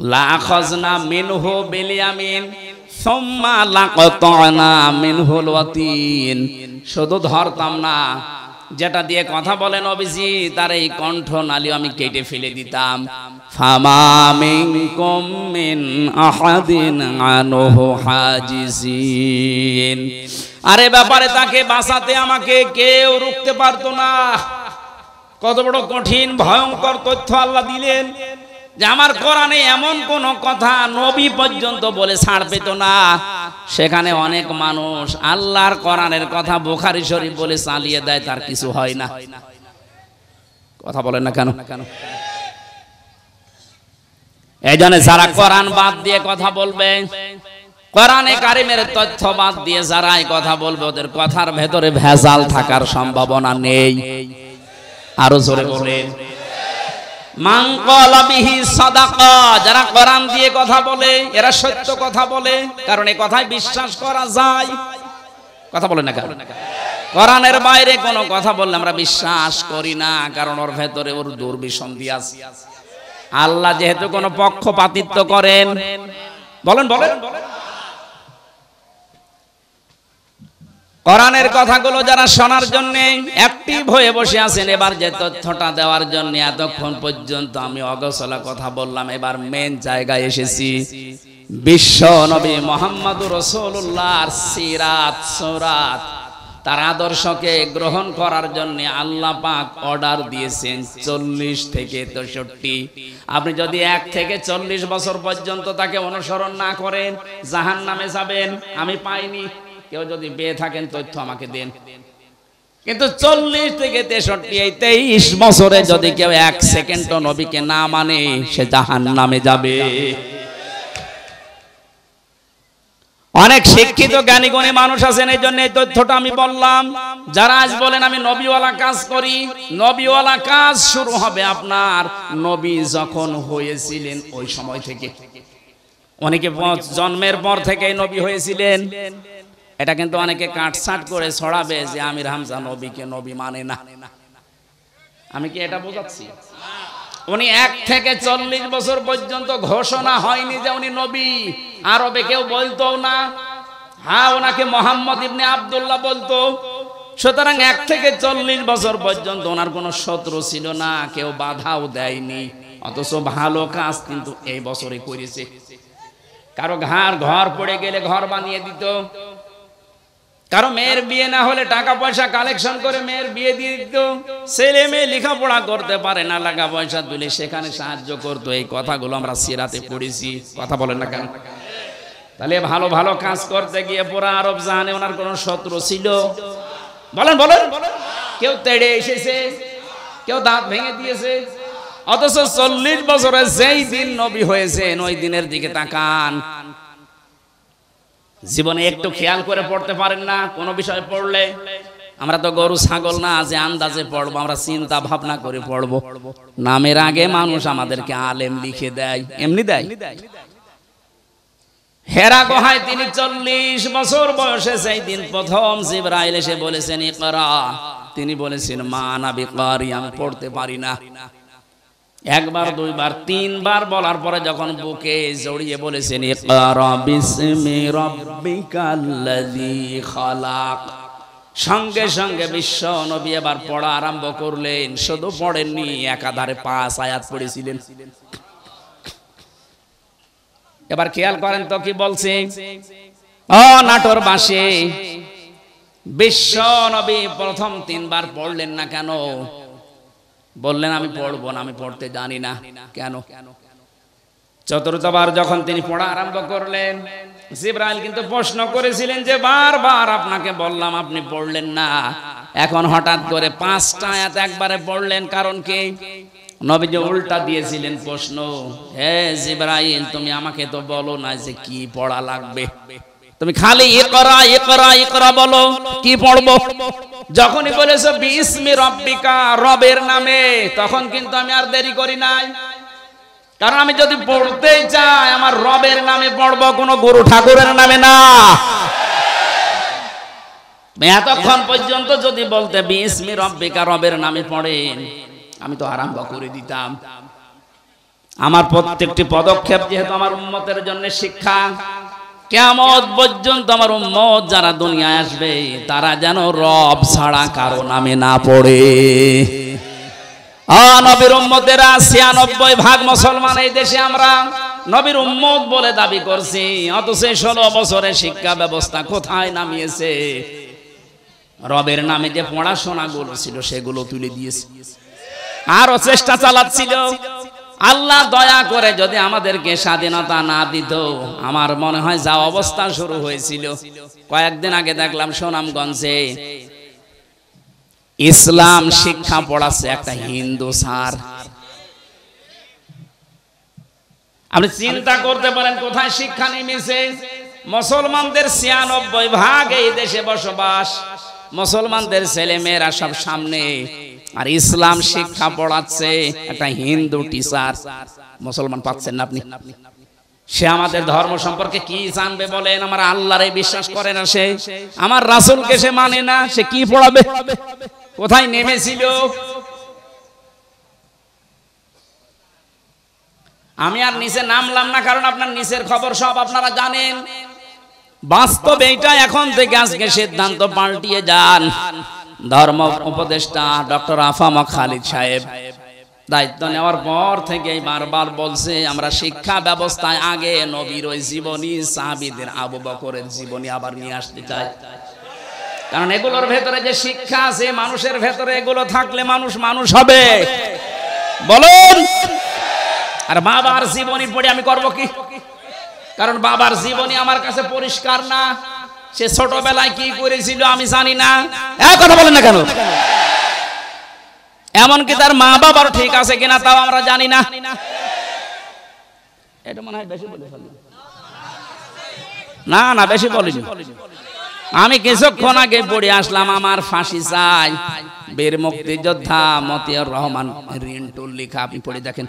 লা আখাযনা মিনহু বিল ইয়ামিন সুম্মা লাকাতানা মিনহুল ওয়াতিন, শুধু ধরতাম না, যেটা দিয়ে কথা বলে নবীজি তার এই কণ্ঠ নালী আমি কেটে ফেলে দিতাম। ফামা মিনকুম মিন আহাদিন আনহু হাজিসিন, আরে ব্যাপারে তাকে বাঁচাতে আমাকে কেউ রুখতে পারতো না। কত বড় কঠিন ভয়ঙ্কর তথ্য আল্লাহ দিলেন যে আমার কোরআনে এমন কোন কথা নবী পর্যন্ত বলে ছাড় পেত না। সেখানে অনেক মানুষ আল্লাহর কোরআনের কথা বুখারী শরীফ বলে চালিয়ে দেয়, তার কিছু হয় না। কথা বলেন না কেন? এই জন্য যারা কোরআন বাদ দিয়ে কথা বলবে, কোরআনে কারিমের তথ্য বাদ দিয়ে যারা এই কথা বলবে, ওদের কথার ভেতরে ভেজাল থাকার সম্ভাবনা নেই। আরো জোরে বলেন মান ক্বালা বিহি সাদাকা, যারা কোরআন দিয়ে কথা বলে এরা সত্য কথা বলে, কারণ এই কথায় বিশ্বাস করা যায়। কথা বলেন না কেন? কোরআনের বাইরে কোনো কথা বললে আমরা বিশ্বাস করি না, কারণ ওর ভেতরে ওর দুর্বিসন্ধি আছে। আল্লাহ যেহেতু কোনো পক্ষপাতিত্ব করেন, বলেন বলেন, কোরআনের কথাগুলো যারা শোনার জন্য অ্যাক্টিভ হয়ে বসে আছেন, এবার যে তথ্যটা দেওয়ার জন্য এতক্ষণ পর্যন্ত আমি অগোছলা কথা বললাম, এবার মেন জায়গায় এসেছি। বিশ্ব নবী মুহাম্মদুর রাসূলুল্লাহর সিরাত সুরাত, তার আদর্শকে গ্রহণ করার জন্য আল্লাহ পাক অর্ডার দিয়েছেন 40 থেকে 63। আপনি যদি 1 থেকে 40 বছর পর্যন্ত তাকে অনুসরণ না করেন জাহান্নামে যাবেন। আমি পাইনি, কেউ যদি পেয়ে থাকেন তথ্য আমাকে দেন। কিন্তু 40 থেকে 63 এই 23 বছরে যদি কেউ 1 সেকেন্ডও নবীকে না মানে সে জাহান্নামে যাবে। অনেক শিক্ষিত জ্ঞানী গুণী মানুষ আছেন, এই জন্য এই তথ্যটা আমি বললাম। যারা আজ বলেন আমি নবীওয়ালা কাজ করি, নবীওয়ালা কাজ শুরু হবে আপনার নবী যখন হয়েছিলেন ওই সময় থেকে। অনেকে জন্মের পর থেকেই নবী হয়েছিলেন, এটা কিন্তু অনেকে কাটছাট করে ছড়াবে যে আমির হামজা নবীকে নবী মানে না। আমি কি এটা বোঝাচ্ছি? উনি 1 থেকে 40 বছর পর্যন্ত ঘোষণা হয়নি যে উনি নবী। আরবে কেউ বলতো না, হ্যাঁ ওনাকে মোহাম্মদ ইবনে আব্দুল্লাহ বলতো। সুতরাং 1 থেকে 40 বছর পর্যন্ত ওনার কোনো শত্রু ছিল না, কেউ বাধাও দেয়নি। অথচ ভালো কাজ কিন্তু এই বছরে করেছে। কারো ঘর পড়ে গেলে ঘর বানিয়ে দিত, কারো মেয়ের বিয়ে না হলে টাকা পয়সা কালেকশন করে মেয়ের বিয়ে দিয়ে দিত, ছেলে মেয়ে লেখাপড়া করতে পারে না, টাকা পয়সা তুলে সেখানে সাহায্য করতো। এই কথাগুলো আমরা সিরাতে পড়েছি। কথা বলেন না কেন? তাহলে ভালো ভালো কাজ করতে গিয়ে পুরো আরব জাহানে ওনার কোন শত্রু ছিল? বলেন বলেন। কেউ তেড়ে এসেছে, কেউ দাঁত ভেঙে দিয়েছে। অথচ 40 বছরে যেই দিন নবী হয়েছেন ওই দিনের দিকে তাকান। জীবনে একটু খেয়াল করে পড়তে পারেন না কোন বিষয় পড়লে? আমরা তো গরু ছাগল না যে আন্দাজে পড়বো, আমরা চিন্তা ভাবনা করে পড়বো। নামের আগে মানুষ আমাদেরকে আলেম লিখে দেয়, এমনি দেয়। হেরা গুহায় তিনি 40 বছর বয়সে সেই দিন প্রথম জিবরাইল এসে বলেছেন ইকরা, তিনি বলেছেন মা আনা বিকারি, আমি পড়তে পারি না। একবার, দুইবার, তিনবার বলার পরে যখন বুকে জড়িয়ে বলেছেন ইকরা বিসমি রাব্বিকাল্লাযী খালাক, সঙ্গে সঙ্গে বিশ্ব নবী এবার পড়া আরম্ভ করলেন। শুধু পড়েননি, একাধারে 5 আয়াত পড়েছিলেন। এবার খেয়াল করেন তো কি বলছে। ও নাটোর বাসী, বিশ্ব নবী প্রথম 3 বার পড়লেন না কেন? বললেন আমি পড়বো না, আমি পড়তে জানি না। কেন? চতুর্থবার যখন তিনি পড়া আরম্ভ করলেন, জিবরাইল কিন্তু প্রশ্ন করেছিলেন যে বারবার আপনাকে বললাম আপনি পড়লেন না, এখন হঠাৎ করে 5টা আয়াত একবারে পড়লেন, কারণ কি? নবীজি উল্টা দিয়েছিলেন প্রশ্ন, হে জিবরাইল তুমি আমাকে তো বলো না যে কি পড়া লাগবে, তুমি খালি ইকরা ইকরা ইকরা বলো, কি পড়বো? যখনই বলেছো বিসমি রাব্বিকা, রবের নামে, তখন কিন্তু আমি আর দেরি করি নাই। কারণ আমি যদি পড়তে চাই আমার রবের নামে পড়বো, কোনো গুরু ঠাকুরের নামে না। এতক্ষণ পর্যন্ত যদি বলতে বিসমি রাব্বিকা, রবের নামে পড়েন, আমি তো আরম্ভ করে দিতাম। আমার প্রত্যেকটি পদক্ষেপ যেহেতু আমার উম্মতের জন্য শিক্ষা, কিয়ামত পর্যন্ত আমার উম্মত যারা দুনিয়ায় আসবে তারা যেন রব ছাড়া কারো নামে না পড়ে। নবীর উম্মতেরা ৯৬% মুসলমান এই দেশে আমরা নবীর উম্মত বলে দাবি করছি, অথচ ১৬ বছরের শিক্ষা ব্যবস্থা কোথায় নামিয়েছে? রবের নামে যে পড়াশোনাগুলো ছিল সেগুলো তুলে দিয়েছে, আরো চেষ্টা চালাচ্ছিল। আল্লাহ দয়া করে যদি আমাদেরকে স্বাধীনতা না দিত, আমার মনে হয় যা অবস্থা শুরু হয়েছিল। কয়েকদিন আগে দেখলাম সুনামগঞ্জে ইসলাম শিক্ষা পড়াচ্ছে একটা হিন্দু স্যার। আপনি চিন্তা করতে পারেন কোথায় শিক্ষা নেমেছে। মুসলমানদের ৯৬% এই দেশে বসবাস, মুসলমানদের ছেলে মেয়েরা সব সামনে, আর ইসলাম শিক্ষা পড়াচ্ছে একটা হিন্দু টিচার। মুসলমান পাচ্ছেন না আপনি? সে আমাদের ধর্ম সম্পর্কে কি জানবে বলেন? আমার আল্লাহরে বিশ্বাস করে না সে, আমার রাসূলকে সে মানে না, সে কি পড়াবে? কোথায় নেমেছিল? আমি আর নিচে নামলাম না, কারণ আপনার নিচের খবর সব আপনারা জানেন। বাস্তব এইটা, এখন থেকে আজকে সিদ্ধান্ত পাল্টিয়ে যান। ধর্ম উপদেষ্টা ডক্টর আফামা খালিদ সাহেব দায়িত্ব নেওয়ার পর থেকে বারবার বলছে আমরা শিক্ষা ব্যবস্থায় আগে নবীর ওই জীবনী, সাহাবীদের, আবু বকরের জীবনী আবার নিয়ে আসতে চাই। কারণ এগুলোর ভেতরে যে শিক্ষা আছে, মানুষের ভেতরে এগুলো থাকলে মানুষ মানুষ হবে। বলুন, আর বাবার জীবনী পড়ে আমি করব কি? কারণ বাবার জীবনী আমার কাছে পরিষ্কার না। সে ছোটবেলায় কি করেছিল আমি জানি না। এই কথা বলেন না কেন? এমনকি তার মা বাবার ঠিক আছে কিনা তাও আমরা জানি না। এটা মনে হয় বেশি বলে ফেললাম। না না, বেশি বলিনি। আমি কিছুক্ষণ আগে পড়ে আসলাম আমার ফাঁসি চাই, বীর মুক্তিযোদ্ধা মতিউর রহমান রিন্টুর লেখা। আপনি পড়ে দেখেন,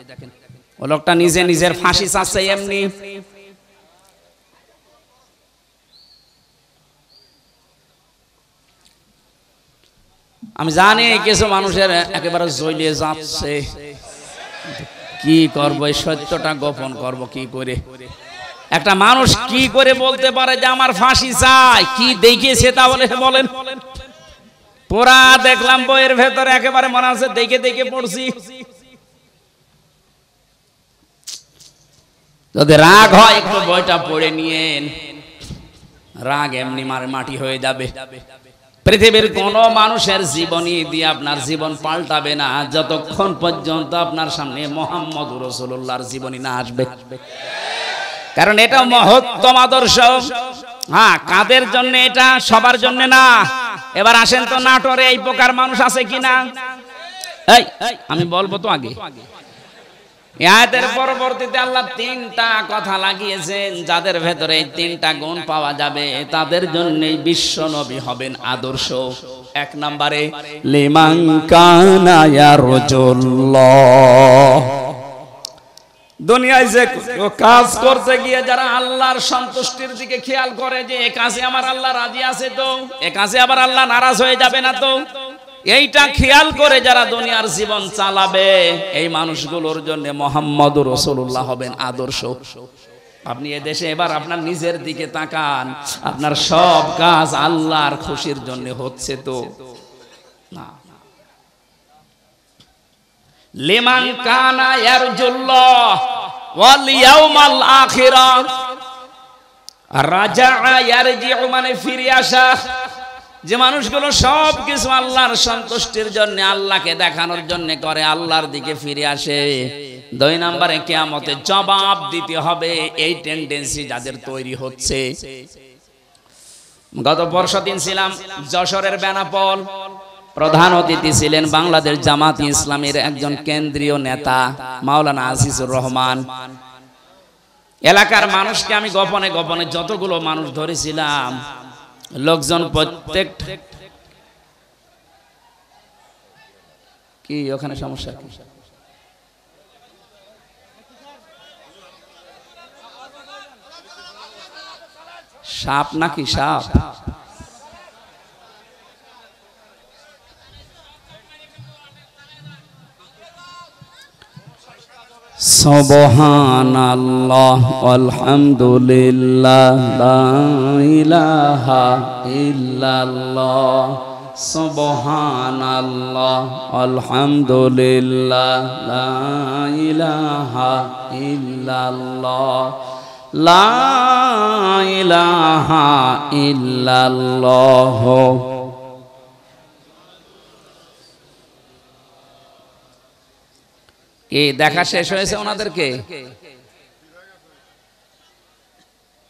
ও লোকটা নিজে নিজের ফাঁসি চাচ্ছে এমনি। আমি জানি কিছু মানুষের একেবারে জ্বলিয়ে যাচ্ছে, কি করব, এই সত্যটা গোপন করব কি করে? একটা মানুষ কি করে বলতে পারে যে আমার ফাঁসি চাই? কি দেখিয়েছে তাহলে বলেন? পুরা দেখলাম বইয়ের ভেতরে, একেবারে মনে আছে দেখে দেখে পড়ছি। যদি রাগ হয় একটু বইটা পড়ে নিয়েন, রাগ এমনি মাটি হয়ে যাবে। পৃথিবীর কোন মানুষের জীবনী দিয়ে আপনার জীবন পাল্টাবে না যতক্ষণ পর্যন্ত আপনার সামনে মুহাম্মদুর রাসূলুল্লাহর জীবনী না আসবে। কারণ এটা মহত্তম আদর্শ। হ্যাঁ, কাদের জন্য এটা? সবার জন্য না। এবার আসেন তো, নাটোরে এই প্রকার মানুষ আছে কিনা? এই আমি বলবো তো আগে। আয়াতের পরবর্তীতে আল্লাহ ৩টা কথা লাগিয়েছেন, যাদের ভেতরে এই ৩টা গুণ পাওয়া যাবে তাদের জন্যই বিশ্ব নবী হবেন আদর্শ। ১ নম্বরে লিমান কানা ইয়ারজুল্লাহ, দুনিয়ায় যে কাজ করতে গিয়ে যারা আল্লাহর সন্তুষ্টির দিকে খেয়াল করে যে এ কাজে আমার আল্লাহ রাজি আছে তো, এ কাজে আবার আল্লাহ নারাজ হয়ে যাবে না তো, এইটা খেয়াল করে যারা দুনিয়ার জীবন চালাবে, এই মানুষগুলোর জন্য মুহাম্মদুর রাসূলুল্লাহ হবেন আদর্শ। আপনি এদেশে এবার আপনার নিজের দিকে তাকান, আপনার সব কাজ আল্লাহর খুশির জন্য হচ্ছে তো না? লিমান কানা ইয়ারজুল্লাহ ওয়াল ইয়াউমাল আখিরা, রাজা'a ইয়ারজি'ু মানে ফিরে আসা। যে মানুষগুলো সব কিছু আল্লাহর সন্তুষ্টির জন্য, আল্লাহকে দেখানোর জন্য করে, আল্লাহর দিকে ফিরে আসে। ২ নম্বরে কিয়ামতে জবাব দিতে হবে, এই টেন্ডেন্সি যাদের তৈরি হচ্ছে। গত বর্ষদিন ছিলাম যশোরের বেনাপোল, প্রধান অতিথি ছিলেন বাংলাদেশ জামাত ইসলামীর একজন কেন্দ্রীয় নেতা মাওলানা আজিজুর রহমান। এলাকার মানুষকে আমি গোপনে গোপনে যতগুলো মানুষ ধরেছিলাম, লোকজন প্রত্যেক কি ওখানে সমস্যা কি? সাপ নাকি সাপ? সুবহানাল্লাহ আলহামদুলিল্লাহ লা ইলাহা ইল্লাল্লাহ সুবহানাল্লাহ আলহামদুলিল্লাহ লা ইলাহা ইল্লাল্লাহ লা ইলাহা ইল্লাল্লাহ। কি দেখা শেষ হয়েছে ওনাদেরকে?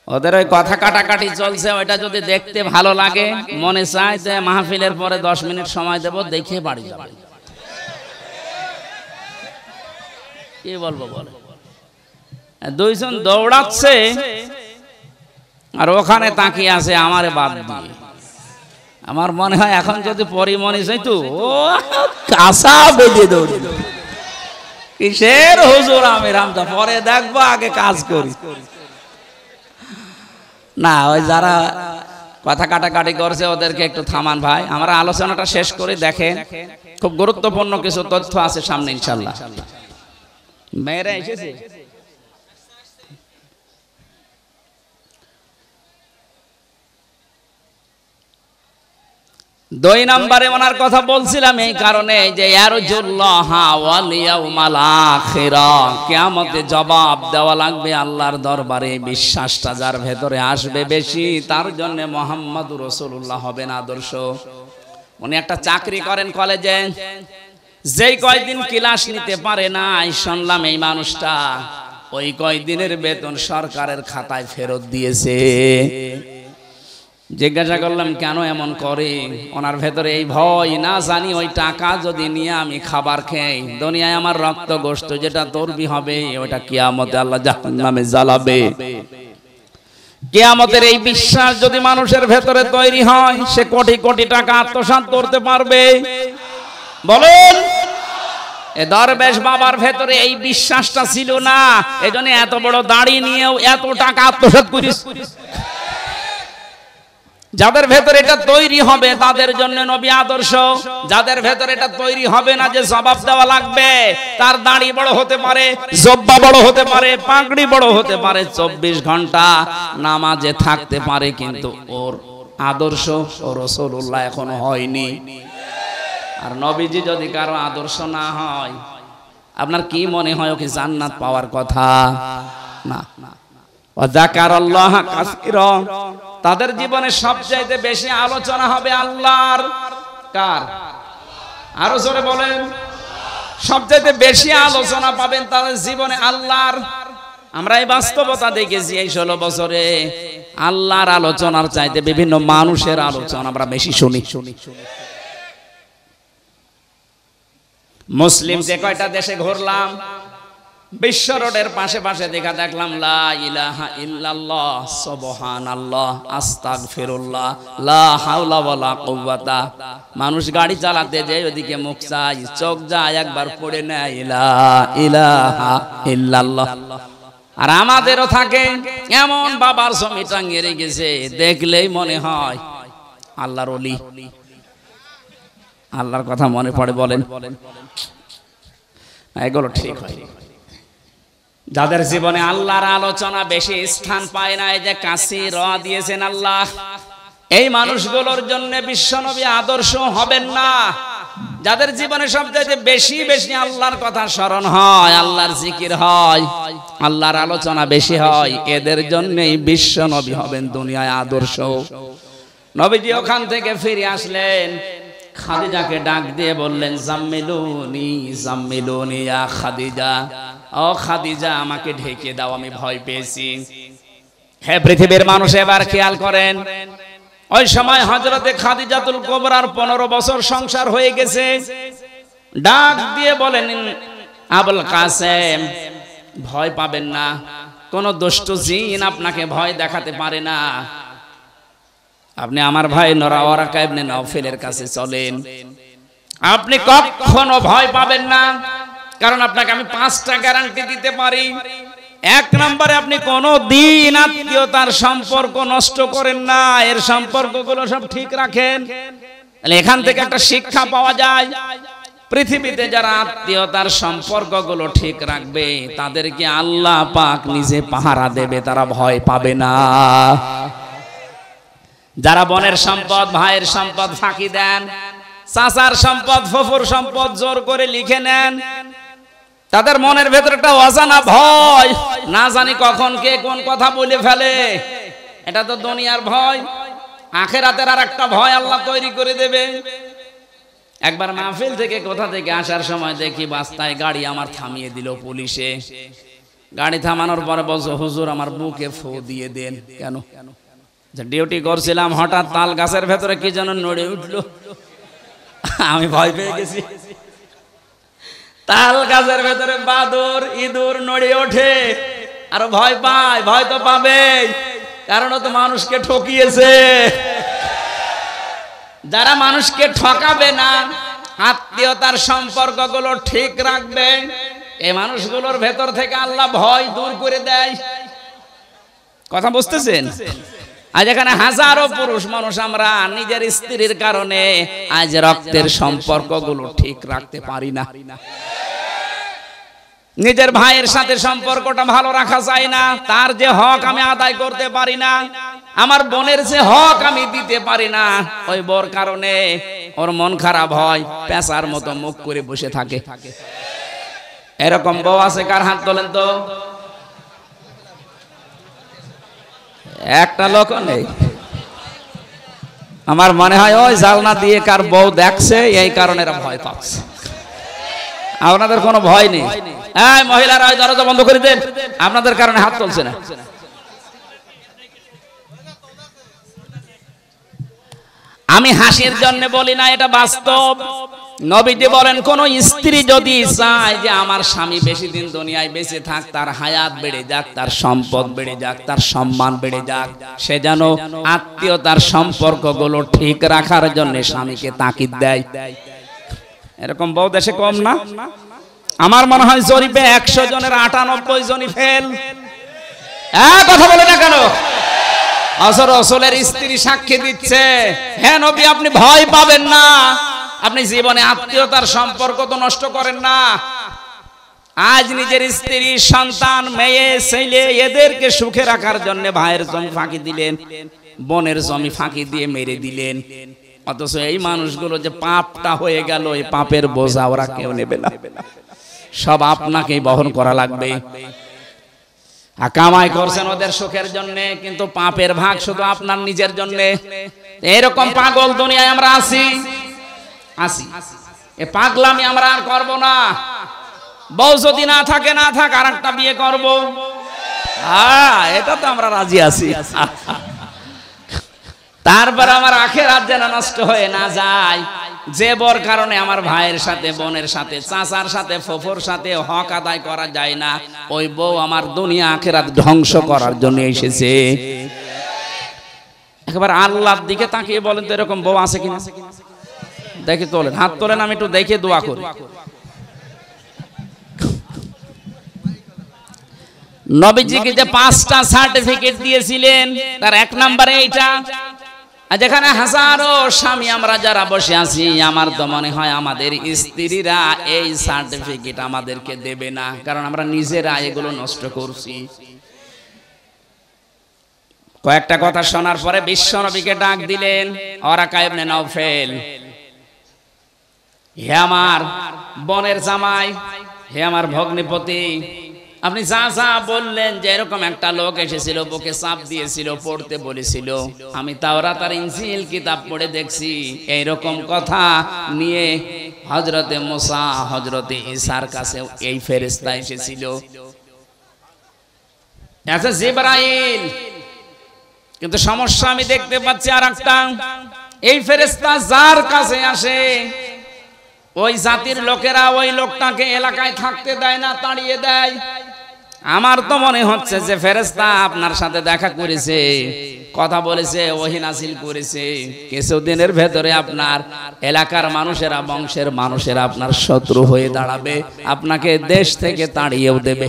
ওদের ওই কথা কাটাকাটি চলছে, ওইটা যদি দেখতে ভালো লাগে, মনে চায় যে মাহফিলের পরে 10 মিনিট সময় দেব, দেখে বাড়ি যাবে। কি বলবো বলে, দুইজন দৌড়াচ্ছে আর ওখানে তাকিয়ে আছে আমারে বাদ দিয়ে। আমার মনে হয় এখন যদি পরিমণি যাইতো, ও কাঁচা বেঁধে দৌড়ে, কিসের হুজুর আমি রামদা, পরে দেখবো, আগে কাজ করি না। ওই যারা কথা কাটাকাটি করছে ওদেরকে একটু থামান ভাই, আমরা আলোচনাটা শেষ করে দেখেন, খুব গুরুত্বপূর্ণ কিছু তথ্য আছে সামনে ইনশাল্লাহ। মেয়েরা এসেছে, দুই নম্বরে ওনার কথা বলছিলাম এই কারণে যে ইয়ারজুল্লাহ ওয়াল ইয়াউমাল আখিরা, কিয়ামতে জবাব দেওয়া লাগবে আল্লাহর দরবারে। বিশ্বাসটা যার ভেতরে আসবে বেশি, তার জন্য মুহাম্মদুর রাসূলুল্লাহ হবেন আদর্শ। উনি একটা চাকরি করেন কলেজে, যেই কয়দিন ক্লাস নিতে পারে না, শুনলাম এই মানুষটা ওই কয়দিনের বেতন সরকারের খাতায় ফেরত দিয়েছে। জিজ্ঞাসা করলাম কেন এমন করে? ওনার ভেতরে এই ভয়, না জানি ওই টাকা যদি নিয়ে আমি খাবার খাই, দুনিয়ায় আমার রক্ত গোশত যেটা চর্বি হবে, ওটা কিয়ামতে আল্লাহ জাহান্নামে জ্বালাবে। কিয়ামতের এই বিশ্বাস যদি মানুষের ভেতরে তৈরি হয়, সে কোটি কোটি টাকা আত্মসাৎ করতে পারবে। বলেন, এ দরবেশ বাবার ভেতরে এই বিশ্বাসটা ছিল না, এজন্য এত বড় দাড়ি নিয়েও এত টাকা আত্মসাৎ করিস। যাদের ভেতরে এটা তৈরি হবে তাদের জন্য নবী আদর্শ। যাদের ভেতরে এটা তৈরি হবে না যে জবাব দেওয়া লাগবে, তার দাড়ি বড় হতে পারে, জব্বা বড় হতে পারে, পাগড়ি বড় হতে পারে, 24 ঘন্টা নামাজে থাকতে পারে, কিন্তু ওর আদর্শ ও রাসূলুল্লাহ এখনো হয়নি। আর নবীজি যদি কারো আদর্শ না হয়, আপনার কি মনে হয় ওকে জান্নাত পাওয়ার কথা? না। তাদের জীবনে সবচাইতে বেশি আলোচনা হবে আল্লাহর। কার? আরো জোরে বলেন। সবচাইতে বেশি আলোচনা পাবেন তাদের জীবনে আল্লাহর। আমরা এই বাস্তবতা দেখেছি এই 16 বছরে, আল্লাহর আলোচনার চাইতে বিভিন্ন মানুষের আলোচনা আমরা বেশি শুনি। মুসলিম যে কয়টা দেশে ঘুরলাম, বিশ্ব রোডের পাশে পাশে দেখলাম লা ইলাহা ইল্লাল্লাহ, সুবহানাল্লাহ, আস্তাগফিরুল্লাহ, লা হাওলা ওয়ালা কুওয়াতা। মানুষ গাড়ি চালাতে যায়, ওদিকে মুখ চাই, চোখ যায়, একবার পড়ে নেয় লা ইলাহা ইল্লাল্লাহ। আর আমাদেরও থাকে এমন বাবার ছবি টাঙিয়ে রেখেছে, দেখলেই মনে হয় আল্লাহর ওলি, আল্লাহর কথা মনে পড়ে। বলেন, এগুলো ঠিক হয়? যাদের জীবনে আল্লাহর আলোচনা বেশি স্থান পায় না, এই যে কাছে র দিয়েছেন আল্লাহ, এই মানুষগুলোর জন্য বিশ্বনবী আদর্শ হবেন না। যাদের জীবনে সবচেয়ে বেশি বেশি আল্লাহর কথা স্মরণ হয়, আল্লাহর জিকির হয়, আল্লাহর আলোচনা বেশি হয়, এদের জন্যই বিশ্বনবী হবেন দুনিয়ায় আদর্শ। নবীজি ওখান থেকে ফিরে আসলেন, খাদিজাকে ডাক দিয়ে বললেন, জাম্মিলুনি জাম্মিলুনি ইয়া খাদিজা, ও খাদিজা আমাকে ঢেকে দাও, আমি ভয় পেয়েছি। হে পৃথিবীর মানুষ, এবার খেয়াল করেন, ওই সময় হযরতে খাদিজাতুল কুবরার 15 বছর সংসার হয়ে গেছে। ডাক দিয়ে বলেন, আবুল কাসেম ভয় পাবেন না, কোন দুষ্ট জিন আপনাকে ভয় দেখাতে পারে না। আপনি আমার ভাই ওয়ারাকা ইবনে নাওফেলের কাছে চলেন, আপনি কখনো ভয় পাবেন না, কারণ আপনাকে আমি 5টা গ্যারান্টি দিতে পারি। 1 নম্বরে, আপনি কোনো দিন আত্মীয়তার সম্পর্ক নষ্ট করেন না, এর সম্পর্কগুলো সব ঠিক রাখেন। তাহলে এখান থেকে একটা শিক্ষা পাওয়া যায়, পৃথিবীতে যারা আত্মীয়তার সম্পর্কগুলো ঠিক রাখবে তাদেরকে আল্লাহ পাক নিজে পাহারা দেবে, তারা ভয় পাবে না। যারা বোনের সম্পদ, ভাইয়ের সম্পদ ফাঁকি দেন, চাচার সম্পদ, ফুফুর সম্পদ জোর করে লিখে নেন, তাদের মনের ভেতরে একটা অজানা ভয়, না জানি কখন কে কোন কথা বলে ফেলে। এটা তো দুনিয়ার ভয়, আখিরাতের আর একটা ভয় আল্লাহ তৈরি করে দেবে। একবার মাহফিল থেকে কোথা থেকে আসার সময় দেখি রাস্তায় গাড়ি আমার থামিয়ে দিল পুলিশে। গাড়ি থামানোর পরে বলছে, হুজুর আমার বুকে ফু দিয়ে দেন। কেন? ডিউটি করছিলাম, হঠাৎ তাল গাছের ভেতরে কি যেন নড়ে উঠলো, আমি ভয় পেয়ে গেছি। তাল গাছের ভেতরে বাদর ইঁদুর নড়ে ওঠে, আর ভয় পায়। ভয় তো পাবেই, কারণ ও তো মানুষকে ঠকিয়েছে। যারা মানুষকে ঠকাবে না, আত্মীয়তার সম্পর্কগুলো ঠিক রাখবে, এই মানুষগুলোর ভেতর থেকে আল্লাহ ভয় দূর করে দেয়। কথা বুঝতেছেন? আজ এখানে হাজারো পুরুষ মানুষ আমরা নিজের স্ত্রীর কারণে আজ রক্তের সম্পর্কগুলো ঠিক রাখতে পারি না। নিজের ভাইয়ের সাথে সম্পর্কটা ভালো রাখা যায় না, তার যে হক আমি আদায় করতে পারি না, আমার বোনের যে হক আমি দিতে পারি না, ওই বোর কারণে ওর মন খারাপ হয়, পেঁচার মতো মুখ করে বসে থাকে। এরকম বউ আছে কার? হাত তোলেন তো। একটা লোক নেই। আমার মনে হয় ওই জালনা দিয়ে কার বউ দেখছে, এই কারণে এরা ভয় পাচ্ছে। আপনাদের কোনো ভয় নেই। এই মহিলারা, ওই দরজা বন্ধ করে দেন, আপনাদের কারণে হাত তুলছে না। আমি হাসির জন্য বলি না, এটা বাস্তব। নবীজি বলেন, কোন স্ত্রী যদি চায় যে আমার স্বামী বেশি দিন দুনিয়ায় বেঁচে থাক, তার হায়াত বেড়ে যাক, তার সম্পদ বেড়ে যাক, তার সম্মান বেড়ে যাক, সে যেন আত্মীয়তার সম্পর্কগুলো ঠিক রাখার জন্য স্বামীকে তাকিদ দেয়। এরকম বউ দেশে কম না? আমার মনে হয় জরিপে 100 জনের 98 জনই ফেল। কথা বলে না কেন? রাসূলের স্ত্রী সাক্ষী দিচ্ছে, হ্যাঁ নবী আপনি ভয় পাবেন না, আপনি জীবনে আত্মীয়তার সম্পর্ক তো নষ্ট করেন না। আজ নিজের স্ত্রী, সন্তান, মেয়ে, ছেলে এদেরকে সুখে রাখার জন্য ভাইয়ের জমি ফাঁকি দিলেন, বোনের জমি ফাঁকি দিয়ে মেরে দিলেন। অথচ এই মানুষগুলো যে পাপটা হয়ে গেল, এই পাপের বোঝা ওরা কেউ নেবে না, সব আপনাকেই বহন করা লাগবে। কামাই করছেন ওদের সুখের জন্য, কিন্তু পাপের ভাগ শুধু আপনার নিজের জন্য। এরকম পাগল দুনিয়ায় আমরা আছি। এ পাগলামি আমরা আর করব না। বউ যদি না থাকে, না থাক, আর একটা বিয়ে করব, এটা তো আমরা রাজি আছি। তারপর আমার আখিরাত যেন নষ্ট হয়ে না যায়। যে বর কারণে আমার ভাইয়ের সাথে, বোনের সাথে, চাচার সাথে, ফুফুর সাথে হক আদায় করা যায় না, ওই বউ আমার দুনিয়া আখিরাত ধ্বংস করার জন্য এসেছে। একবার আল্লাহর দিকে তাকিয়ে বলেন তো, এরকম বউ আছে কিনা? দেখে তোলেন, হাত তোলেন, আমি একটু দেখে দোয়া করি। নবীজিকে যে 5টা সার্টিফিকেট দিয়েছিলেন, তার 1 নম্বরে এইটা। যেখানে হাজারো স্বামী আমরা যারা বসে আছি, আমার তো মনে হয় আমাদের স্ত্রীরা এই সার্টিফিকেট আমাদেরকে দেবে না, কারণ আমরা নিজেরা এগুলো নষ্ট করছি। কয়েকটা কথা শোনার পরে বিশ্বনবীকে ডাক দিলেন, ওরাকা ইবনে নওফেল, হে আমার বোনের জামাই, হে আমার ভগ্নিপতি, আপনি যা যা বললেন যে এরকম একটা লোক এসেছিল, বুকে চাপ দিয়েছিল, পড়তে বলেছিল, আমি তাওরাত আর ইনজিল কিতাব পড়ে দেখছি এইরকম কথা নিয়ে হযরতে মুসা, হযরতে ঈসার কাছে এই ফেরেশতা এসেছিল, আচ্ছা জিবরাইল। কিন্তু সমস্যা আমি দেখতে পাচ্ছি আরেকটা, এই ফেরেশতা যার কাছে আসে ওই জাতির লোকেরা ওই লোকটাকে এলাকায় থাকতে দেয় না, তাড়িয়ে দেয়। আমার তো মনে হচ্ছে যে ফেরেশতা আপনার সাথে দেখা করেছে, কথা বলেছে, ওহী নাযিল করেছে, কিছুদিনের ভেতরে আপনার এলাকার মানুষেরা, বংশের মানুষেরা আপনার শত্রু হয়ে দাঁড়াবে, আপনাকে দেশ থেকে তাড়িয়েও দেবে।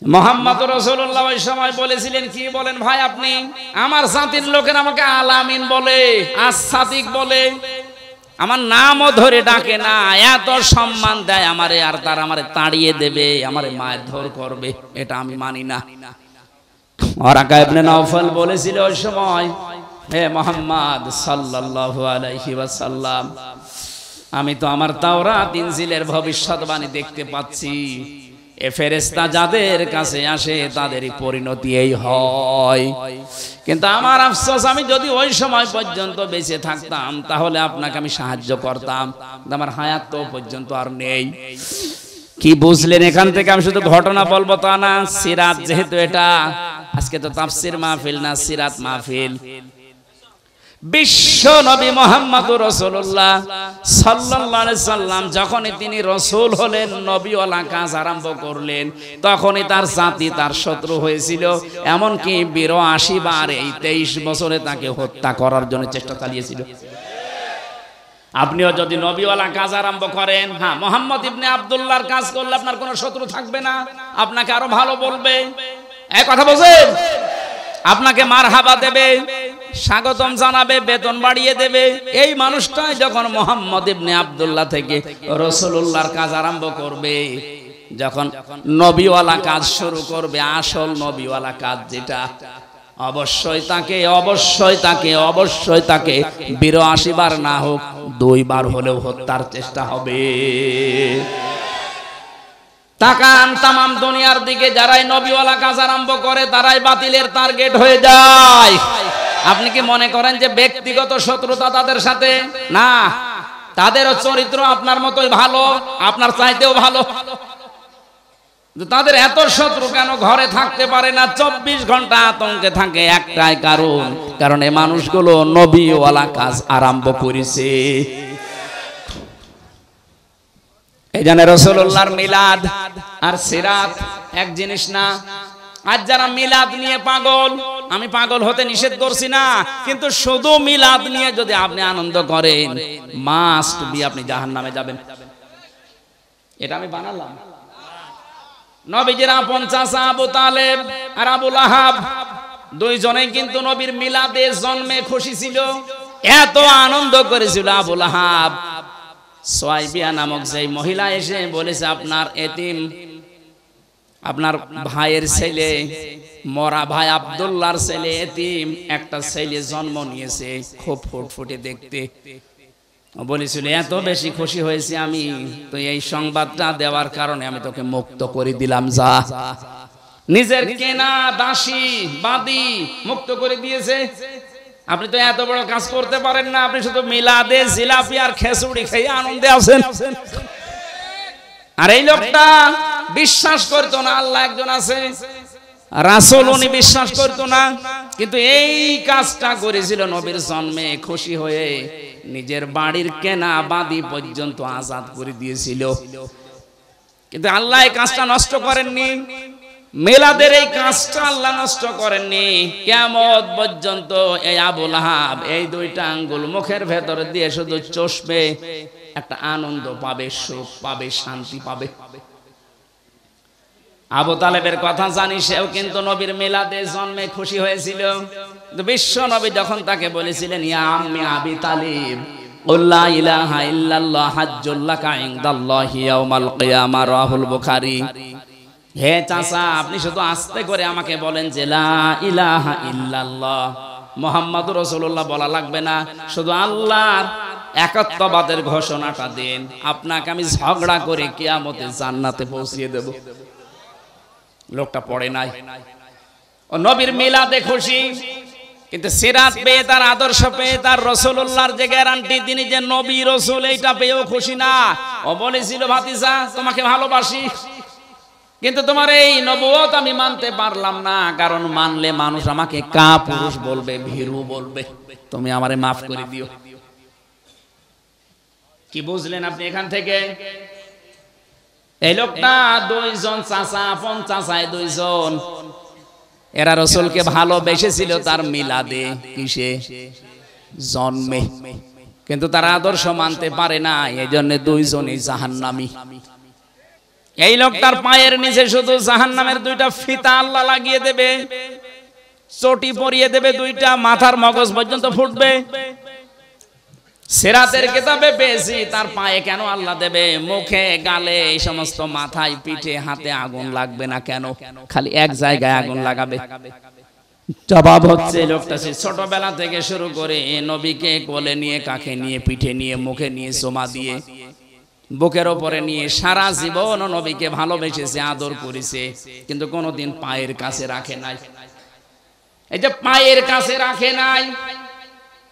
মুহাম্মদ রাসূলুল্লাহ ওই সময় বলেছিলেন, কি বলেন ভাই আপনি? আমার জাতির লোকেরা আমাকে আলামিন বলে, আস-সাদিক বলে, আমার নামও ধরে ডাকে না, এত সম্মান দেয় আমারে, আর তার আমারে তাড়িয়ে দেবে, আমারে মারধর করবে, এটা আমি মানি না। ওয়ারাকা ইবনে নাওফাল বলেছিল ওই সময়, হে মুহাম্মদ সাল্লাল্লাহু আলাইহি ওয়াসাল্লাম, আমি তো আমার তাওরাত ইনজিলের ভবিষ্যৎবাণী দেখতে পাচ্ছি, এ ফেরেশতা যাদের কাছে আসে তাদেরই পরিণতি এই হয়। কিন্তু আমার আফসোস, আমি যদি ওই সময় পর্যন্ত বেঁচে থাকতাম তাহলে আপনাকে আমি সাহায্য করতাম, আমার হায়াত তো পর্যন্ত আর নেই। কি বুঝলেন এখান থেকে? আমি শুধু ঘটনা বলবো তা না, সিরাত যেহেতু এটা, আজকে তো তাফসীর মাহফিল না, সিরাত মাহফিল। বিশ্ব নবী মুহাম্মদুর রাসূলুল্লাহ সাল্লাল্লাহু আলাইহি সাল্লাম যখনই তিনি রাসূল হলেন, নবীওয়ালা কাজ আরম্ভ করলেন, তখনই তার জাতি তার শত্রু হয়েছিল, এমনকি ৮২ বার এই ২৩ বছরে তাকে হত্যা করার জন্য চেষ্টা চালিয়েছিল। আপনিও যদি নবীওয়ালা কাজ আরম্ভ করেন, হ্যাঁ মুহাম্মদ ইবনে আব্দুল্লাহর কাজ করলে আপনার কোনো শত্রু থাকবে না, আপনাকে আরো ভালো বলবে, এই কথা বোঝেন, আপনাকে মারহাবা দেবে, স্বাগতম জানাবে, বেতন বাড়িয়ে দেবে। এই মানুষটাই যখন মুহাম্মদ ইবনে আব্দুল্লাহ থেকে রাসূলুল্লাহর কাজ আরম্ভ করবে, যখন নবীওয়ালা কাজ শুরু করবে, আসল নবীওয়ালা কাজ যেটা, অবশ্যই তাকে ৮২ বার না হোক ২ বার হলেও হত্যার চেষ্টা হবে। তাকান তামাম দুনিয়ার দিকে, যারাই নবীওয়ালা কাজ আরম্ভ করে তারাই বাতিলের টার্গেট হয়ে যায়। আপনি কি মনে করেন যে ব্যক্তিগত শত্রুতা তাদের সাথে? না, তাদেরও চরিত্র আপনার মতোই ভালো, আপনার চাইতেও ভালো। তাদের এত শত্রু কেন? ঘরে থাকতে পারে না, ২৪ ঘন্টা আতঙ্কে থাকে, একটাই কারণ এই মানুষগুলো নবীওয়ালা কাজ আরম্ভ করেছে। এই জন্য রাসূলুল্লাহর মিলাদ আর সিরাত এক জিনিস না। আজ যারা মিলাদ নিয়ে পাগল, আমি পাগল হতে নিষেধ করছি না, কিন্তু শুধু মিলাদ নিয়ে যদি আপনি আনন্দ করেন, মাস্ট বি আপনি জাহান্নামে যাবেন। এটা আমি বানালাম। নবীজির আপন চাচা আবু তালেব আর আবু লাহাব, দুইজনেই কিন্তু নবীর মিলাদে জন্মে খুশি ছিল, এত আনন্দ করেছিল। আবু লাহাব, সুয়াইবিয়া নামক যেই মহিলা এসে বলেছে, আপনার এতিম, আপনার ভাইয়ের ছেলে, মরা ভাই আব্দুল্লাহর ছেলে এতিম, একটা ছেলে জন্ম নিয়েছে, খুব ফুটফুটে দেখতে। বলেছিল, এত বেশি খুশি হয়েছে আমি, তো এই সংবাদটা দেওয়ার কারণে আমি তোকে মুক্ত করে দিলাম, যা। নিজের কেনা দাসী বাদী মুক্ত করে দিয়েছে। আপনি তো এত বড় কাজ করতে পারেন না, আপনি শুধু মিলাদে জিলাপি আর খেচুড়ি খেয়ে আনন্দে আছেন। আর এই লোকটা বিশ্বাস করতো না আল্লাহ একজন আছে, রাসূল উনি বিশ্বাস করতো না, কিন্তু এই কাজটা করেছিল নবীর জন্মে খুশি হয়ে, নিজের বাড়ির কেনা বাদী পর্যন্ত আজাদ করে দিয়েছিল। কিন্তু আল্লাহ এই কাজটা নষ্ট করেননি, মিলাদের এই কাজটা আল্লাহ নষ্ট করেননি। কিয়ামত পর্যন্ত এই আবু লাহাব এই 2টা আঙ্গুল মুখের ভেতর দিয়ে শুধু চষবে, একটা আনন্দ পাবে, সুখ পাবে, শান্তি পাবে। আবু তালেবের কথা জানি, সেও কিন্তু নবীর মিলাদে জন্মে খুশি হয়েছিল। বিশ্ব নবী যখন তাকে বলেছিলেন, ইয়া আম্মি আবি তালিব, লা ইলাহা ইল্লাল্লাহ হাজ্জুল লাকা ইনদাল্লাহি ইয়াউমাল কিয়ামা, রাহুল বুখারী, হে চাচা আপনি শুধু আস্তে করে আমাকে বলেন যে লা ইলাহা ইল্লাল্লাহ, মুহাম্মাদুর রাসূলুল্লাহ বলা লাগবে না, শুধু আল্লাহর একত্ববাদের ঘোষণাটা দেন, আপনাকে আমি ঝগড়া করে কিয়ামতে জান্নাতে পৌঁছিয়ে দেব। লোকটা পড়ে নাই, ও নবীর মিলাদে খুশি, কিন্তু সিরাত পেয়ে, তার আদর্শ পেয়ে, তার রাসূলুল্লাহর যে গ্যারান্টি তিনি যে নবী রাসূল, এইটা পেয়েও খুশি না। ও বলেছিল, ভাতিজা তোমাকে ভালোবাসি, কিন্তু তোমার এই নবুয়ত আমি মানতে পারলাম না, কারণ মানলে মানুষ আমাকে কাপুরুষ বলবে, ভীরু বলবে, তুমি আমারে মাফ করে দিও। কি বুঝলেন আপনি এখান থেকে? এই লোকটা 2জন চাচা, আপন চাচায় 2জন, এরা রাসূলকে ভালোবেসেছিল তার মিলাদে, কিসে? জন্মে, কিন্তু তার আদর্শ মানতে পারে না, এজন্য 2জনই জাহান্নামী। এই লোকটার পায়ের নিচে শুধু জাহান্নামের 2টা ফিতা আল্লাহ লাগিয়ে দেবে, চটি পরিয়ে দেবে, 2টা মাথার মগজ পর্যন্ত ফুটবে। সিরাতের কিতাবে পেয়েছি তার পায়ে কেন আল্লাহ দেবে, মুখে গালে এই সমস্ত মাথায় পিঠে হাতে আগুন লাগবে না কেন, খালি এক জায়গায় আগুন লাগাবে? জবাব হচ্ছে লোকটা সে ছোটবেলা থেকে শুরু করে নবীকে কোলে নিয়ে, কাঁখে নিয়ে, পিঠে নিয়ে, মুখে নিয়ে, সোমা দিয়ে, বুকের ওপরে নিয়ে সারা জীবন নবীকে ভালোবেসেছে, আদর করেছে, কিন্তু কোনোদিন পায়ের কাছে রাখে নাই। এই যে পায়ের কাছে রাখে নাই,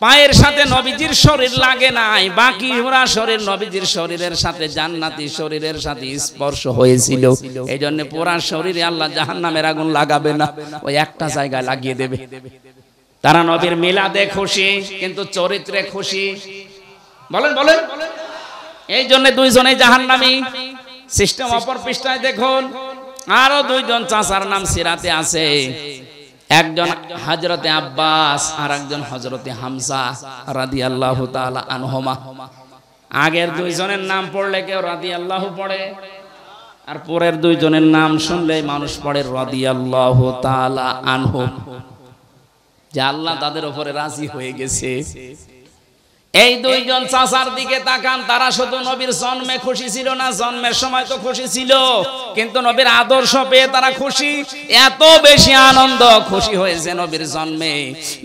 পায়ের সাথে নবীজির শরীর লাগে নাই, বাকি ওরা শরীর নবীজির শরীরের সাথে, জান্নাতি শরীরের সাথে স্পর্শ হয়েছিল। এই জন্য পুরা শরীরে আল্লাহ জাহান্নামের আগুন লাগাবে না, ওই একটা জায়গায় লাগিয়ে দেবে। তারা নবীর মিলাদে খুশি, কিন্তু চরিত্রে খুশি। বলেন বলেন। এই জন্য দুইজনেই জাহান্নামী। সিস্টেম অপর পৃষ্ঠায় দেখুন, আরো দুইজন চাচার নাম সিরাতে আছে। একজন হযরতে আব্বাস আর একজন হযরতে হামজা রাদিয়াল্লাহু তাআলা আনহুমা। আগের দুইজনের নাম পড়লে কেউ রাদিয়াল্লাহু পড়ে, আর পরের দুইজনের নাম শুনলে মানুষ পড়ে রাদিয়াল্লাহু তাআলা আনহু, যে আল্লাহ তাদের উপরে রাজি হয়ে গেছে। এই দুইজন চাচার দিকে তাকান, তারা শুধু নবীর জন্মে খুশি ছিল না, জন্মের সময় তো খুশি ছিল, কিন্তু নবীর আদর্শ পেয়ে তারা খুশি। এত বেশি আনন্দ খুশি হয়েছে নবীর জন্মে,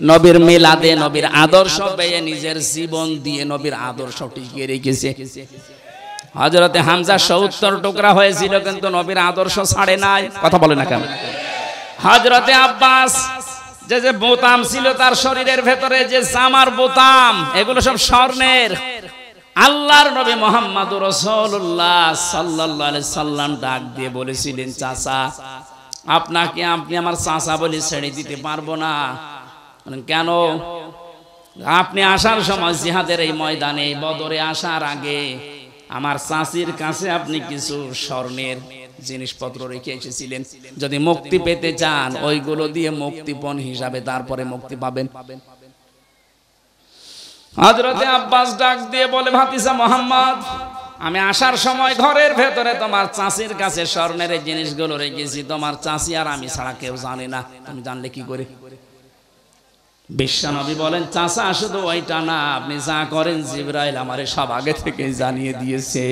নবীর মিলাদে, নবীর আদর্শ পেয়ে নিজের জীবন দিয়ে নবীর আদর্শ টিকিয়ে রেখেছে। হযরতে হামজা ৭০ টুকরা হয়েছিল, কিন্তু নবীর আদর্শ ছাড়ে নাই। কথা বলে না কেন? হযরতে আব্বাস যে যে বোতাম ছিল তার শরীরের ভেতরে, যে জামার বোতাম, এগুলো সব স্বর্ণের। আল্লাহর নবী মুহাম্মদুর রাসূলুল্লাহ সাল্লাল্লাহু আলাইহি সাল্লাম ডাক দিয়ে বলেছিলেন, চাচা আপনাকে, আপনি আমার চাচা বলে ছেড়ে দিতে পারবো না। কেন? আপনি আসার সময় জিহাদের এই ময়দানে, বদরে আসার আগে আমার চাচির কাছে আপনি কিছু স্বর্ণের জিনিসপত্র রেখে এসেছিলেন, যদি মুক্তি পেতে চান ওইগুলো দিয়ে মুক্তিপণ হিসাবে তারপরে মুক্তি পাবেন। হযরতে আব্বাস ডাক দিয়ে বলে, ভাতিজা মুহাম্মদ, আমি আসার সময় ঘরের ভেতরে তোমার চাচির কাছে স্বর্ণের এই জিনিসগুলো রেখেছি, তোমার চাচি আর আমি ছাড়া কেউ জানে না, তুমি জানলে কি করে? বিশ্বনবী বলেন, চাচা শুধু ওইটা না, আপনি যা করেন জিবরাইল আমারে সব আগে থেকে জানিয়ে দিয়েছে।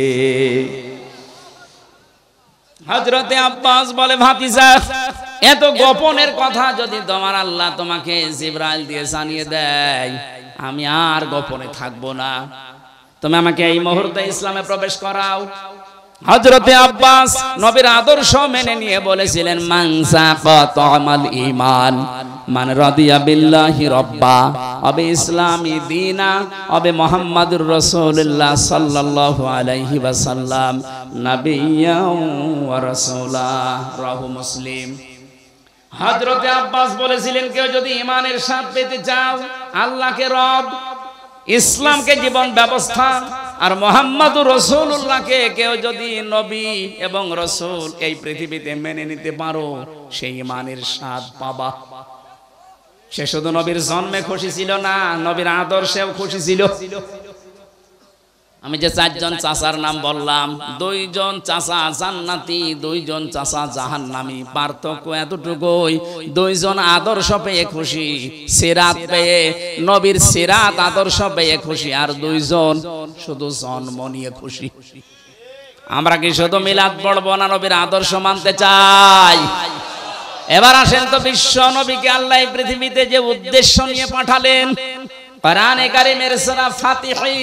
হযরতে আব্বাস বলে, ভাতিজা এত গোপনের কথা যদি তোমার আল্লাহ তোমাকে জিবরাইল দিয়ে জানিয়ে দেয়, আমি আর গোপনে থাকবো না, তুমি আমাকে এই মুহূর্তে ইসলামে প্রবেশ করাও। হযরতে আব্বাস নবীর আদর্শ মেনে নিয়ে বলেছিলেন, মান সাকাতামাল ঈমান মান রাদিয়া বিল্লাহি রাব্বা আবি ইসলামি দীনা আবি মুহাম্মাদুর রাসূলুল্লাহ সাল্লাল্লাহু আলাইহি ওয়াসাল্লাম নাবিয়্যা ওয়া রাসূলা। রাহু মুসলিম। হযরতে আব্বাস বলেছিলেন, কেউ যদি ঈমানের স্বাদ পেতে চাও, আল্লাহকে রব, ইসলামকে জীবন ব্যবস্থা, আর মুহাম্মাদুর রাসূলুল্লাহকে কেউ যদি নবী এবং রাসূল এই পৃথিবীতে মেনে নিতে পারো, সেই ঈমানের স্বাদ পাবা। সে শুধু নবীর জন্মে খুশি ছিল না, নবীর আদর্শেও খুশি ছিল। আমি যে চারজন চাচার নাম বললাম, দুইজন চাচা জান্নাতি, দুইজন চাচা জাহান্নামী। পার্থক্য এতটুকুই, দুইজন আদর্শ পেয়ে খুশি, সিরাত পেয়ে, নবীর সিরাত আদর্শ পেয়ে খুশি, আর দুইজন শুধু জন্ম নিয়ে খুশি। আমরা কি শুধু মিলাদ পড়বো না, নবীর আদর্শ মানতে চাই? এবার আসেন তো, বিশ্ব নবীকে আল্লাহ এই পৃথিবীতে যে উদ্দেশ্য নিয়ে পাঠালেন, কোরআনে কারীমের সূরা ফাতিহি,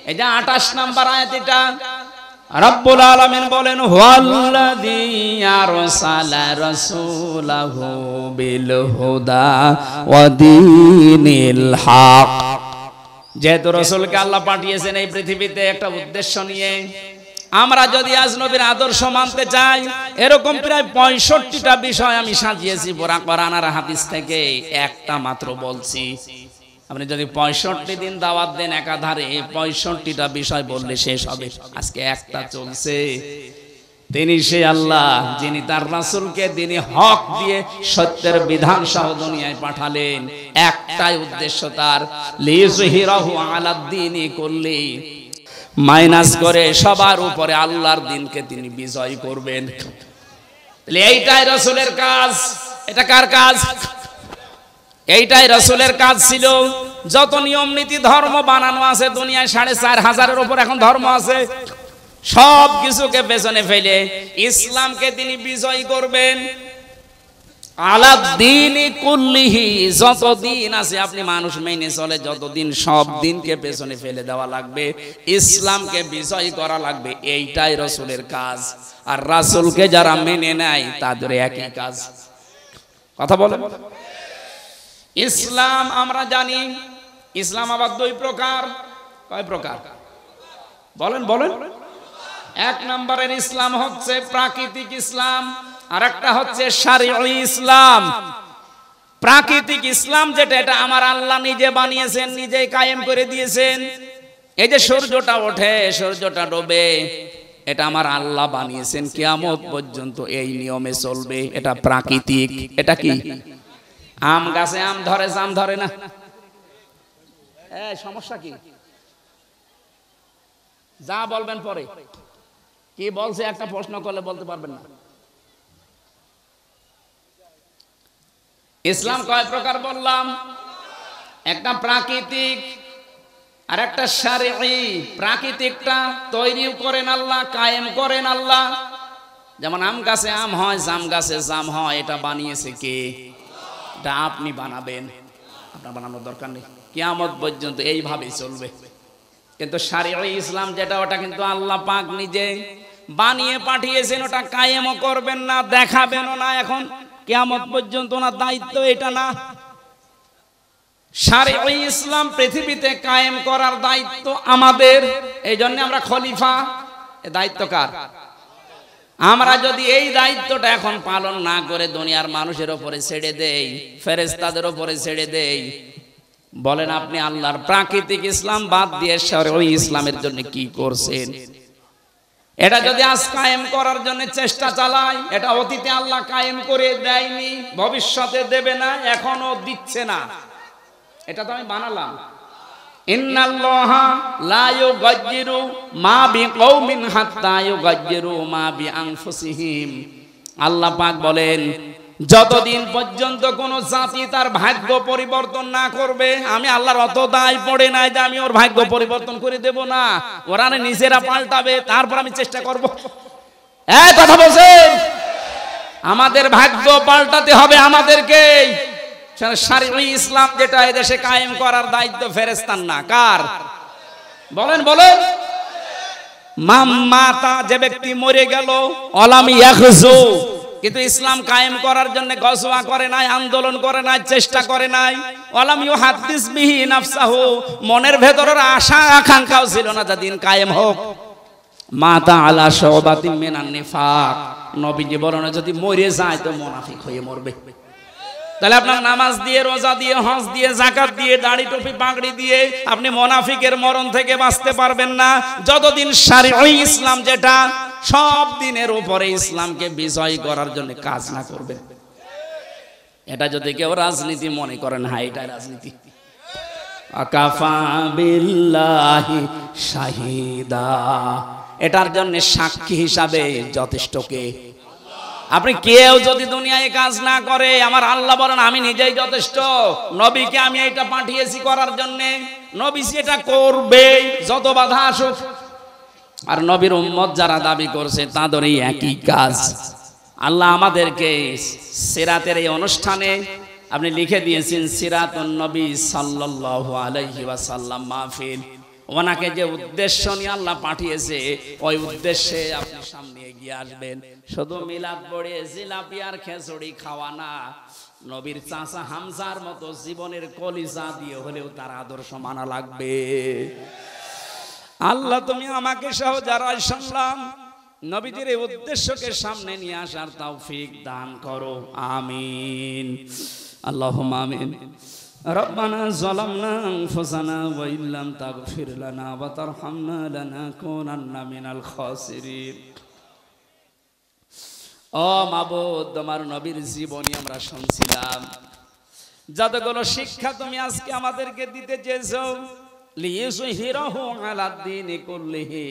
এই যে 28 নম্বর আয়াত, এটা রব্বুল আলামিন বলেন, হুয়াল্লাযী আরসালা রাসূলাহু বিল হুদা ওয়া দীনিল হক। যেহেতু রাসূলকে আল্লাহ পাঠিয়েছেন এই পৃথিবীতে একটা উদ্দেশ্য নিয়ে, আমরা যদি আজ নবীর আদর্শ মানতে চাই, এরকম প্রায় 65টা বিষয় আমি সাজিয়েছি পুরা কোরআন আর হাদিস থেকে, একটা মাত্র বলছি। আপনি যদি 65 দিন দাওয়াত দেন একাধারে, 65টা বিষয় বললে শেষ হবে। আজকে একটা চলছে। তিনি সেই আল্লাহ যিনি তার রাসূলকে দিনে হক দিয়ে সত্যের বিধান সহ দুনিয়ায় পাঠালেন। একটাই উদ্দেশ্য তার, লিযহিরাহু আলাদ-দীনি কুল্লি, মাইনাস করে সবার উপরে আল্লাহর দিনকে তিনি বিজয় করবেন। তাহলে এইটাই রাসূলের কাজ। এটা কার কাজ? এইটাই রাসূলের কাজ ছিল। যত নিয়ম নীতি ধর্ম বানানো আছে দুনিয়ায় ৪৫০০-এর উপর এখন ধর্ম আছে, সব কিছুকে পেছনে ফেলে ইসলামকে তিনি বিজয় করবেন। আলাদ্দীনি কুল্লিহি, যতদিন আছে আপনি মানুষ মেনে চলে, যতদিন সব দিনকে পেছনে ফেলে দেওয়া লাগবে, ইসলামকে বিজয় করা লাগবে। এইটাই রাসূলের কাজ। আর রাসূলকে যারা মেনে নেয় তাদের একই কাজ। কথা বলেন। ইসলাম আমরা জানি, ইসলাম আবার দুই প্রকার। কয় প্রকার বলেন বলেন? এক নম্বরের ইসলাম হচ্ছে প্রাকৃতিক ইসলাম, আর একটা হচ্ছে শারঈ ইসলাম। প্রাকৃতিক ইসলাম যেটা, এটা আমার আল্লাহ নিজে বানিয়েছেন, নিজেই কায়েম করে দিয়েছেন। এই যে সূর্যটা ওঠে, সূর্যটা ডোবে, এটা আমার আল্লাহ বানিয়েছেন, কিয়ামত পর্যন্ত এই নিয়মে চলবে। এটা প্রাকৃতিক। এটা কি? আম গাছে আম ধরে, জাম ধরে না। সমস্যা কি? যা বলবেন পরে। কি বলছে একটা প্রশ্ন করলে বলতে পারবেন না। ইসলাম কয় প্রকার বললাম? একটা প্রাকৃতিক আর একটা শারঈ। প্রাকৃতিকটা তৈরি করেন আল্লাহ, কায়েম করেন আল্লাহ। যেমন আম গাছে আম হয়, জাম গাছে জাম হয়, এটা বানিয়েছে কে? এটা আপনি বানাবেন, আপনার বানানোর দরকার নেই। কিয়ামত পর্যন্ত এইভাবেই চলবে। কিন্তু শারঈ ইসলাম যেটা, ওটা কিন্তু আল্লাহ পাক নিজে বানিয়ে পাঠিয়েছেন। ওটা কায়েমও করবেন না, দেখাবেনও না। এখন কিয়ামত পর্যন্ত ওনার দায়িত্ব এটা না। শারঈ ইসলাম পৃথিবীতে কায়েম করার দায়িত্ব আমাদের। এই জন্য আমরা খলিফা। এই দায়িত্ব কার? আমরা যদি এই দায়িত্বটা এখন পালন না করে দুনিয়ার মানুষের উপরে ছেড়ে দেই, ফেরেশতাদের উপরে ছেড়ে দেই, বলেন আপনি আল্লাহর প্রাকৃতিক ইসলাম বাদ দিয়ে শারঈ ইসলামের জন্য কি করছেন? এটা যদি আজ কায়েম করার জন্য চেষ্টা চালাই, এটা অতীতে আল্লাহ কায়েম করে দেয়নি, ভবিষ্যতে দেবে না, এখনো দিচ্ছে না। এটা তো আমি বানালাম। ইন্নাল্লাহা লা ইউগায়্যিরু মা বিকওমিন হাত্তা ইউগায়্যিরু মা বিআনফুসিহিম। আল্লাহ পাক বলেন, যতদিন পর্যন্ত কোন জাতি তার ভাগ্য পরিবর্তন না করবে, আমি আল্লাহর অত দায় পড়ে নাই যে আমি ওর ভাগ্য পরিবর্তন করে দেব না। ওরা নিজেরা পাল্টাবে, তারপর আমি চেষ্টা করব। এই কথা বলছেন, আমাদের ভাগ্য পাল্টাতে হবে আমাদেরকে। শারঈ ইসলাম যেটা এদেশে কায়েম করার দায়িত্ব ফেরেশতার না, কার? বলেন বলেন। মাতা, যে ব্যক্তি মরে গেল, অলাম ইয়াখজু, কিন্তু ইসলাম কায়েম করার জন্য গজওয়া করে নাই, আন্দোলন করে নাই, চেষ্টা করে নাই। ওয়ালাম ইউহাদ্দিস বিহি নাফসাহু, মনের ভেতরের আশা আকাঙ্ক্ষাও ছিল না যে দিন কায়েম হোক। মাতা আলা শুবাতিন মিনান নিফাক, নবীজি বলেন যদি মরে যায় তো মুনাফিক হয়ে মরবে। তাহলে আপনার নামাজ দিয়ে, রোজা দিয়ে, হজ দিয়ে, যাকাত দিয়ে, দাড়ি টুপি পাগড়ি দিয়ে আপনি মুনাফিকের মরণ থেকে বাঁচতে পারবেন না যতদিন শারঈ ইসলাম যেটা সব দিনের উপরে ইসলামকে বিজয় করার জন্য কাজ না করবে। এটা যদি কেউ রাজনীতি মনে করেন, হ্যাঁ এটা রাজনীতি। আকাফা বিল্লাহি শাহিদা, এটার জন্য সাক্ষী হিসাবে যথেষ্ট কে? আপনি কেউ যদি দুনিয়ায় কাজ না করে, আমার আল্লাহ বলেন আমি নিজেই যথেষ্ট। নবীকে আমি এটা পাঠিয়েছি করার জন্য, নবী সেটা করবে যত বাধা আসুক। আর নবীর উম্মত যারা দাবি করছে তাদের এই একই কাজ। আল্লাহ আমাদেরকে সিরাতের এই অনুষ্ঠানে আপনি লিখে দিয়েছেন সিরাতুন নবী সাল্লাল্লাহু আলাইহি ওয়াসাল্লাম মাহফিল। ওনাকে যে উদ্দেশ্য নিয়ে আল্লাহ পাঠিয়েছে, ওই উদ্দেশ্যে আপনি সামনে এগিয়ে আসবেন। শুধু মিলাদ পড়ে জিলাপি আর খিচুড়ি খাওয়া না, নবীর চাচা হামজার মতো জীবনের কলিজা দিয়ে হলেও তার আদর্শ মানা লাগবে। আল্লাহ তুমি আমাকে সহ যারা শুনলাম নবীজির এই উদ্দেশ্যকে সামনে নিয়ে আসার তৌফিক দান করো, আমিন। আল্লাহুম্মা আমিন। রব্বানা যালামনা আনফুসানা ওয়া ইল্লাম তাগফির লানা ওয়া তারহামনা লানাকুনান্না মিনাল খাসিরিন। ও মাবুদ, তোমার নবীর জীবনী আমরা শুনছিলাম, যতগুলো শিক্ষা তুমি আজকে আমাদেরকে দিতে চেয়েছো, লিইয়ুযহিরাহু আলাদ দীনি কুল্লিহি,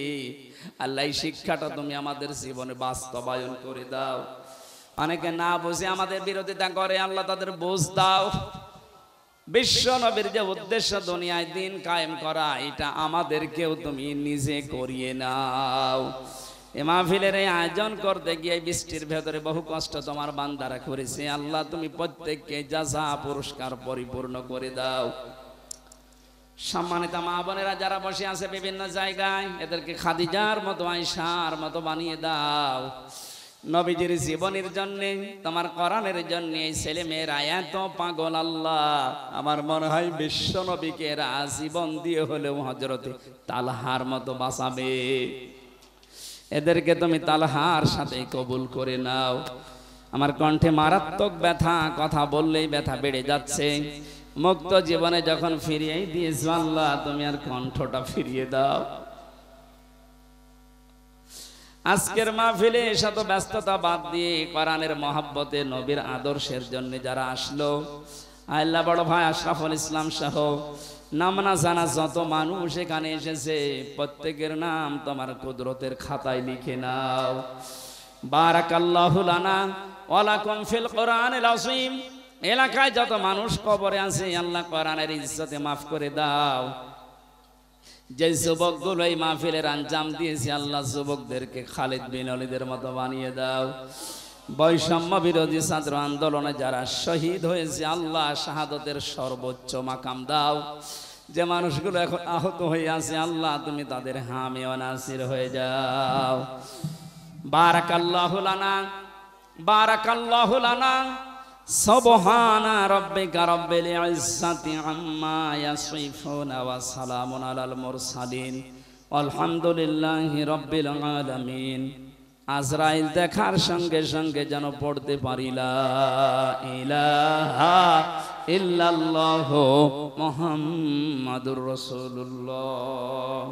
আল্লাহ এই শিক্ষাটা তুমি আমাদের জীবনে বাস্তবায়ন করে দাও। অনেকে না বুঝে আমাদের বিরোধিতা করে, আল্লাহ তাদের বুঝ দাও। বিশ্ব নবীর যে উদ্দেশ্য দুনিয়ায় দিন কায়েম করা, এটা আমাদেরকেও তুমি নিজে করিয়ে নাও। এ মাহফিলের এই আয়োজন করতে গিয়ে বৃষ্টির ভেতরে বহু কষ্ট তোমার বান্দারা করেছে। আল্লাহ তুমি প্রত্যেককে জাযা পুরস্কার পরিপূর্ণ করে দাও। সম্মানিত মা বোনেরা যারা বসে আছে বিভিন্ন জায়গায়, এদেরকে খাদিজার মতো আয়েশার মতো বানিয়ে দাও। নবীজির জীবনের জন্য, তোমার কোরআনের জন্য এই ছেলে মেয়েরা এত পাগল আল্লাহ, আমার মনে হয় বিশ্ব নবীকে এরা জীবন দিয়ে হলেও হযরতে তালহার মতো বাঁচাবে। এদেরকে তুমি তালহার সাথে কবুল করে নাও। আমার কণ্ঠে মারাত্মক ব্যথা, কথা বললেই ব্যথা বেড়ে যাচ্ছে। মুক্ত জীবনে যখন ফিরিয়েই দিয়েছো আল্লাহ, তুমি আর কণ্ঠটা ফিরিয়ে দাও। আজকের মাহফিলে শত ব্যস্ততা বাদ দিয়ে কোরআনের মহব্বতে নবীর আদর্শের জন্য যারা আসলো, আল্লাহ বড় ভাই আশরাফুল ইসলাম সহ নাম না জানা যত মানুষ এখানে এসেছে, প্রত্যেকের নাম তোমার কুদরতের খাতায় লিখে নাও। বারাকাল্লাহু লানা ওয়া লাকুম ফিল কোরআনিল আযীম। এলাকায় যত মানুষ কবরে আছে আল্লাহ কোরআনের ইজ্জতে মাফ করে দাও। যে যুবকগুলো এই মাহফিলের আঞ্জাম দিয়েছে আল্লাহ, যুবকদেরকে খালিদ বিন ওয়ালিদের মতো বানিয়ে দাও। বৈষম্য বিরোধী ছাত্র আন্দোলনে যারা শহীদ হয়েছে আল্লাহ, শাহাদতের সর্বোচ্চ মাকাম দাও। যে মানুষগুলো এখন আহত হয়ে আছে আল্লাহ, তুমি তাদের হামে ওয়া নাসির হয়ে যাও। বারাকাল্লাহু লানা, বারাকাল্লাহু লানা। সুবহানা রাব্বিকা রাব্বিল ইজ্জাতি আম্মা ইয়াসিফুন ওয়া সালামুন আলাল মুরসালিন আলহামদুলিল্লাহি রাব্বিল আলামিন। আজরাইল দেখার সঙ্গে সঙ্গে যেন পড়তে পারি লা ইলাহা ইল্লাল্লাহু মুহাম্মাদুর রাসূলুল্লাহ।